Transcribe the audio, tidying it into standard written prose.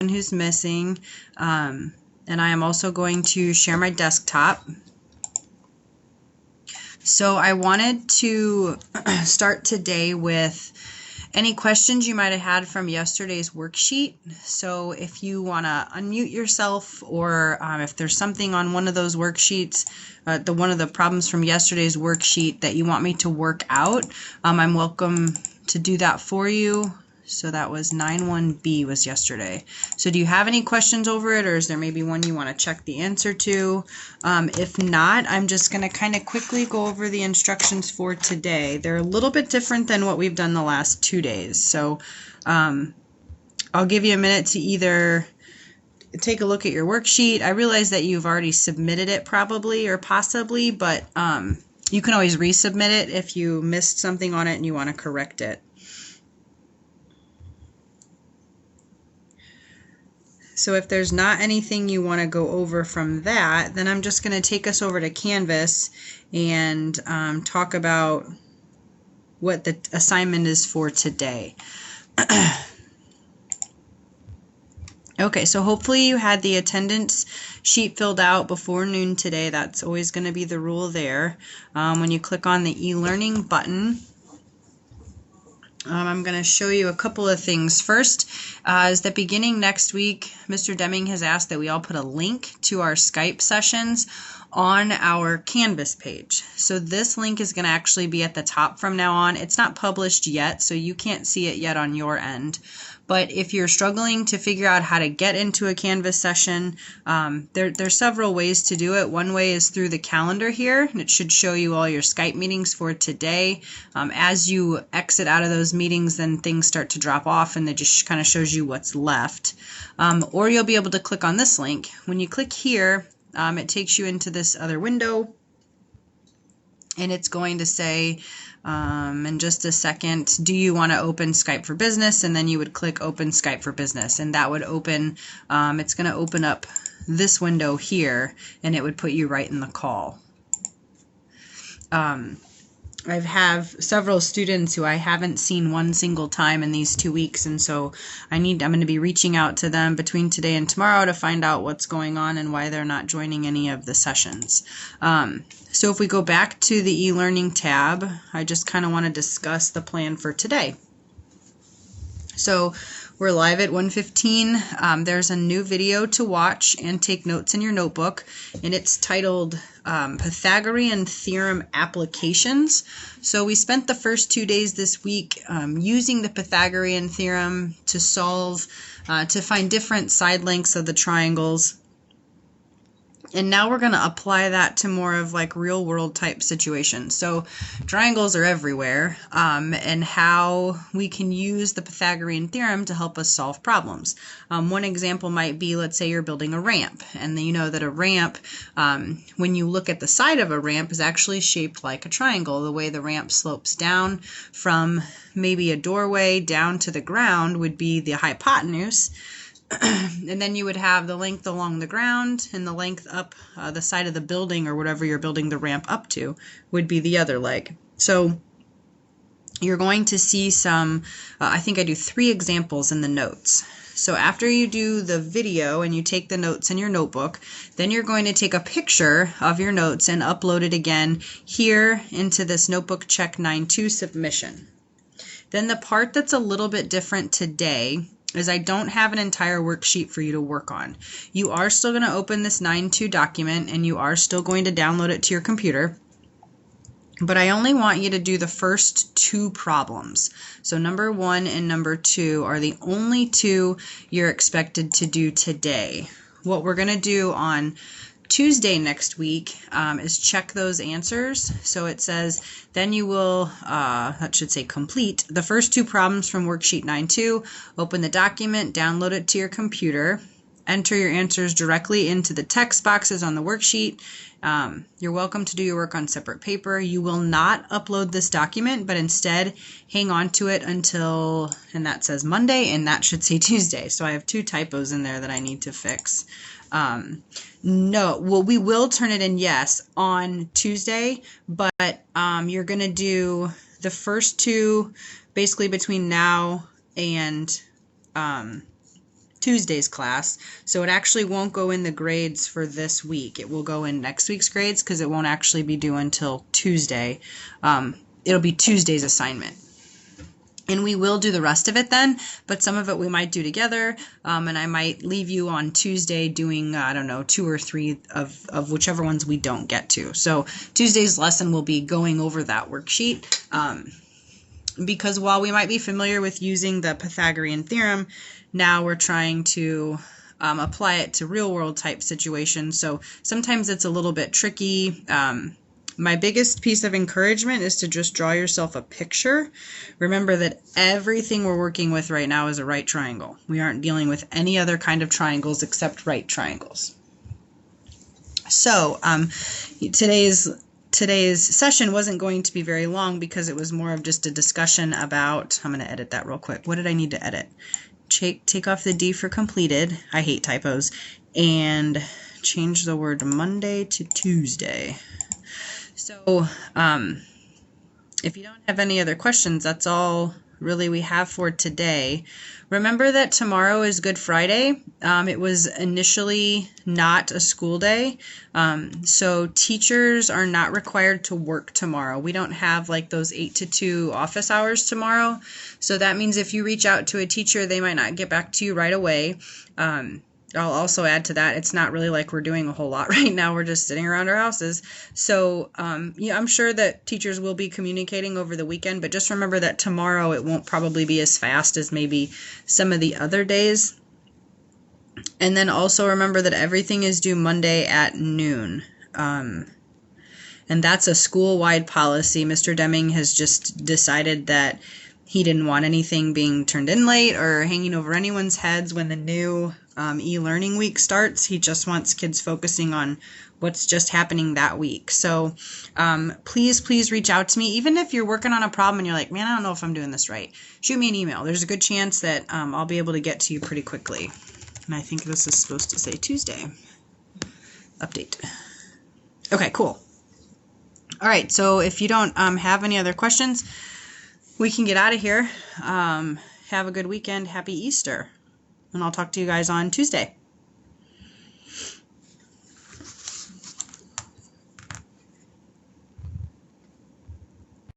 who's missing. And I am also going to share my desktop. So I wanted to start today with any questions you might have had from yesterday's worksheet. So if you want to unmute yourself, or if there's something on one of those worksheets, one of the problems from yesterday's worksheet that you want me to work out, I'm welcome to do that for you. So that was 9-1B was yesterday. So do you have any questions over it, or is there maybe one you want to check the answer to? If not, I'm just going to kind of quickly go over the instructions for today. They're a little bit different than what we've done the last 2 days. So I'll give you a minute to either take a look at your worksheet. I realize that you've already submitted it probably or possibly, but you can always resubmit it if you missed something on it and you want to correct it. So if there's not anything you want to go over from that, then I'm just going to take us over to Canvas and talk about what the assignment is for today. Okay, so hopefully you had the attendance sheet filled out before noon today. That's always going to be the rule there. When you click on the e-learning button, I'm going to show you a couple of things. First is that beginning next week, Mr. Deming has asked that we all put a link to our Skype sessions on our Canvas page. So this link is going to actually be at the top from now on. It's not published yet, so you can't see it yet on your end. But if you're struggling to figure out how to get into a Canvas session, there's several ways to do it. One way is through the calendar here, and it should show you all your Skype meetings for today. As you exit out of those meetings, then things start to drop off, and it just kind of shows you what's left. Or you'll be able to click on this link. When you click here, it takes you into this other window, and it's going to say, in just a second, do you want to open Skype for Business? And then you would click Open Skype for Business, and that would open, it's going to open up this window here, and it would put you right in the call. I have several students who I haven't seen one single time in these 2 weeks, and so I'm going to be reaching out to them between today and tomorrow to find out what's going on and why they're not joining any of the sessions. So if we go back to the e-learning tab, I just kind of want to discuss the plan for today. So we're live at 1:15. There's a new video to watch and take notes in your notebook, and it's titled Pythagorean Theorem Applications. So we spent the first 2 days this week using the Pythagorean theorem to solve, to find different side lengths of the triangles. And now we're going to apply that to more of like real world type situations. So triangles are everywhere, and how we can use the Pythagorean theorem to help us solve problems. One example might be, let's say you're building a ramp, and you know that a ramp, when you look at the side of a ramp, is actually shaped like a triangle. The way the ramp slopes down from maybe a doorway down to the ground would be the hypotenuse. And then you would have the length along the ground, and the length up the side of the building, or whatever you're building the ramp up to, would be the other leg. So you're going to see some, I think I do 3 examples in the notes. So after you do the video and you take the notes in your notebook, then you're going to take a picture of your notes and upload it again here into this Notebook Check 9-2 submission. Then the part that's a little bit different today is I don't have an entire worksheet for you to work on. You are still going to open this 9-2 document, and you are still going to download it to your computer. But I only want you to do the first 2 problems. So number 1 and number 2 are the only 2 you're expected to do today. What we're going to do on Tuesday next week is check those answers. So it says, then you will, that should say complete, the first 2 problems from worksheet 9-2, open the document, download it to your computer, enter your answers directly into the text boxes on the worksheet. You're welcome to do your work on separate paper. You will not upload this document, but instead hang on to it until, and that says Monday, and that should say Tuesday. So I have 2 typos in there that I need to fix. No, well, we will turn it in, yes, on Tuesday, but you're going to do the first 2 basically between now and Tuesday's class. So it actually won't go in the grades for this week. It will go in next week's grades because it won't actually be due until Tuesday. It'll be Tuesday's assignment. And we will do the rest of it then, but some of it we might do together, and I might leave you on Tuesday doing, I don't know, 2 or 3 of whichever ones we don't get to. So Tuesday's lesson will be going over that worksheet, because while we might be familiar with using the Pythagorean theorem, now we're trying to apply it to real-world type situations, so sometimes it's a little bit tricky. My biggest piece of encouragement is to just draw yourself a picture. Remember that everything we're working with right now is a right triangle. We aren't dealing with any other kind of triangles except right triangles. So today's session wasn't going to be very long because it was more of just a discussion about, I'm going to edit that real quick. What did I need to edit? Take off the D for completed. I hate typos. And change the word Monday to Tuesday. So if you don't have any other questions, that's all really we have for today. Remember that tomorrow is Good Friday. It was initially not a school day, so teachers are not required to work tomorrow. We don't have like those 8 to 2 office hours tomorrow, so that means if you reach out to a teacher, they might not get back to you right away. I'll also add to that, it's not really like we're doing a whole lot right now. We're just sitting around our houses. So, yeah, I'm sure that teachers will be communicating over the weekend, but just remember that tomorrow it won't probably be as fast as maybe some of the other days. And then also remember that everything is due Monday at noon. And that's a school-wide policy. Mr. Deming has just decided that he didn't want anything being turned in late or hanging over anyone's heads when the new e-learning week starts. He just wants kids focusing on what's just happening that week. So please reach out to me. Even if you're working on a problem and you're like, man, I don't know if I'm doing this right, shoot me an email. There's a good chance that I'll be able to get to you pretty quickly. And I think this is supposed to say Tuesday. Update. Okay, cool. All right, so if you don't have any other questions, we can get out of here. Have a good weekend. Happy Easter. And I'll talk to you guys on Tuesday.